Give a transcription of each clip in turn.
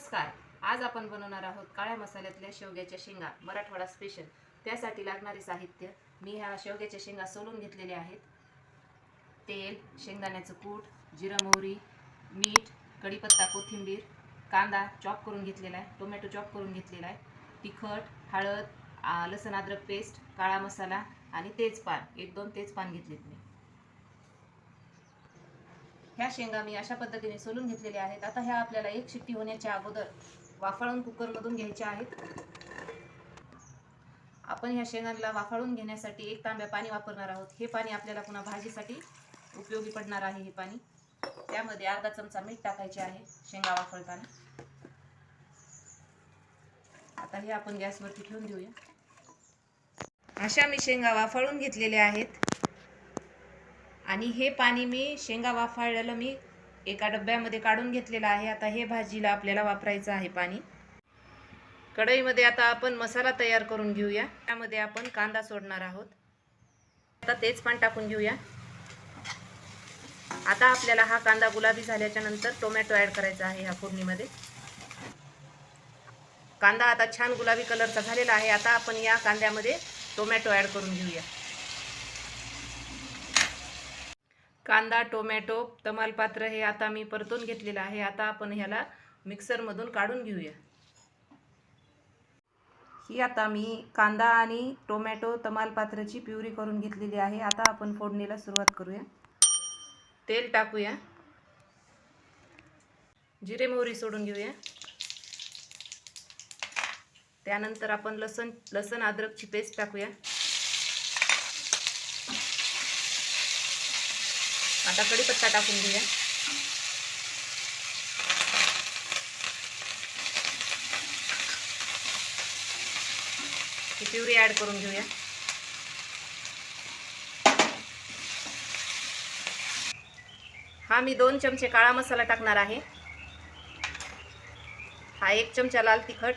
नमस्कार. आज आपण बनवणार आहोत काळ्या मसाल्यातल्या शेवग्याच्या शेंगा, मराठवाडा स्पेशल. त्यासाठी लागणारे साहित्य मी ह्या शेवग्याच्या शेंगा सोलून घेतलेले आहेत. तेल, शेंगदाण्याचं कूट, जिरं मोहरी, मीठ, कढीपत्ता, कोथिंबीर, कांदा चॉप करून घेतलेला आहे, टोमॅटो चॉप करून घेतलेला आहे, तिखट, हळद, लसूण अद्रक पेस्ट, काळा मसाला आणि तेजपान, 1-2 तेजपान घेतलेत मी. ह्या शेंगा मी अशा पद्धतीने सोलून घेतलेल्या आहेत. आता ह्या आपल्याला एक शिट्टी होण्याच्या अगोदर वाफाळून कुकरमधून घ्यायच्या आहेत. आपण ह्या शेंगांना वाफाळून घेण्यासाठी 1 तांब्या पाणी वापरणार आहोत. हे पाणी आपल्याला पुन्हा भाजीसाठी उपयोगी पडणार आहे. हे पाणी त्यामध्ये अर्धा चमचा मीठ टाकायचे आहे शेंगा वाफळताना. आता हे आपण गॅसवरती ठेवून देऊया. अशा मी शेंगा वाफाळून घेतलेल्या आहेत आणि हे पाणी मी शेंगा वाफाळलेलं मी एका डब्यामध्ये काढून घेतलेलं आहे. आता हे भाजीला आपल्याला वापरायचं आहे पाणी. कढईमध्ये आता आपण मसाला तयार करून घेऊया. त्यामध्ये आपण कांदा सोडणार आहोत. आता तेजपान टाकून घेऊया. आता आपल्याला हा कांदा गुलाबी झाल्याच्या नंतर टोमॅटो ॲड करायचा आहे ह्या फोडणीमध्ये. कांदा आता छान गुलाबी कलरचा झालेला आहे. आता आपण या कांद्यामध्ये टोमॅटो ॲड करून घेऊया. कांदा, टोमॅटो, तमालपत्र हे आता मी परतून घेतलेलं आहे. आता आपण ह्याला मिक्सरमधून काढून घेऊया. ही आता मी कांदा आणि टोमॅटो, तमालपत्राची प्युरी करून घेतलेली आहे. आता आपण फोडणीला सुरुवात करूया. तेल टाकूया. जिरे मोहरी सोडून घेऊया. त्यानंतर आपण लसूण अद्रकची पेस्ट टाकूया. आता कढीपत्ता टाकून घेऊया. ही प्युरी ॲड करून घेऊया. हा मी 2 चमचे काळा मसाला टाकणार आहे. हा 1 चमचा लाल तिखट,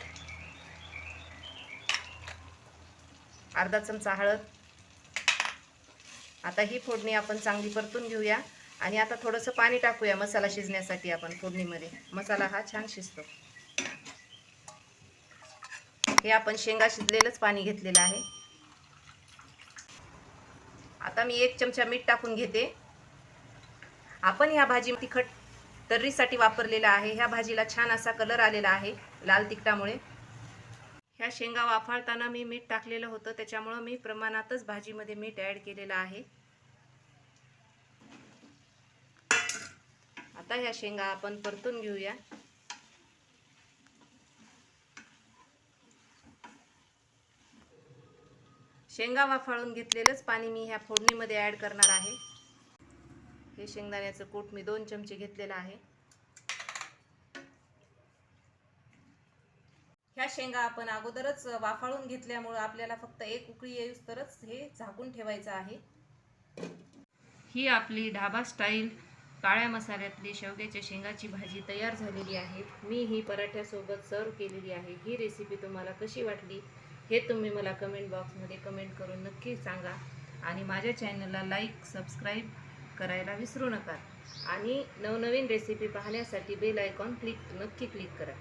अर्धा चमचा हळद. आता ही फोडणी आपण चांगली परतून घेऊया आणि आता थोडंसं पाणी टाकूया मसाला शिजण्यासाठी. आपण फोडणीमध्ये मसाला हा छान शिजतो. हे आपण शेंगा शिजलेलंच पाणी घेतलेलं आहे. आता मी 1 चमचा मीठ टाकून घेते. आपण ह्या भाजी तिखट तर्रीसाठी वापरलेला आहे. ह्या भाजीला छान असा कलर आलेला आहे लाल तिखटामुळे. ह्या शेंगा वाफाळताना मी मीठ टाकलेलं होतं, त्याच्यामुळे मी प्रमाणातच भाजीमध्ये मीठ ॲड केलेलं आहे. आता ह्या शेंगा आपण परतून घेऊया. शेंगा वाफाळून घेतलेलंच पाणी मी ह्या फोडणीमध्ये ॲड करणार आहे. हे शेंगदाण्याचं कूट मी 2 चमचे घेतलेलं आहे. ह्या शेंगा आपण अगोदरच वाफाळून घेतल्यामुळे आपल्याला फक्त 1 उकळी येऊस्तरच हे झाकून ठेवायचं आहे. ही आपली ढाबा स्टाईल काळ्या मसाल्यातली शेवग्याच्या शेंगाची भाजी तयार झालेली आहे. मी ही पराठ्यासोबत सर्व केलेली आहे. ही रेसिपी तुम्हाला कशी वाटली हे तुम्ही मला कमेंट बॉक्समध्ये कमेंट करून नक्की सांगा. आणि माझ्या चॅनलला लाईक, सबस्क्राईब करायला विसरू नका. आणि नवनवीन रेसिपी पाहण्यासाठी बेल आयकॉन नक्की क्लिक करा.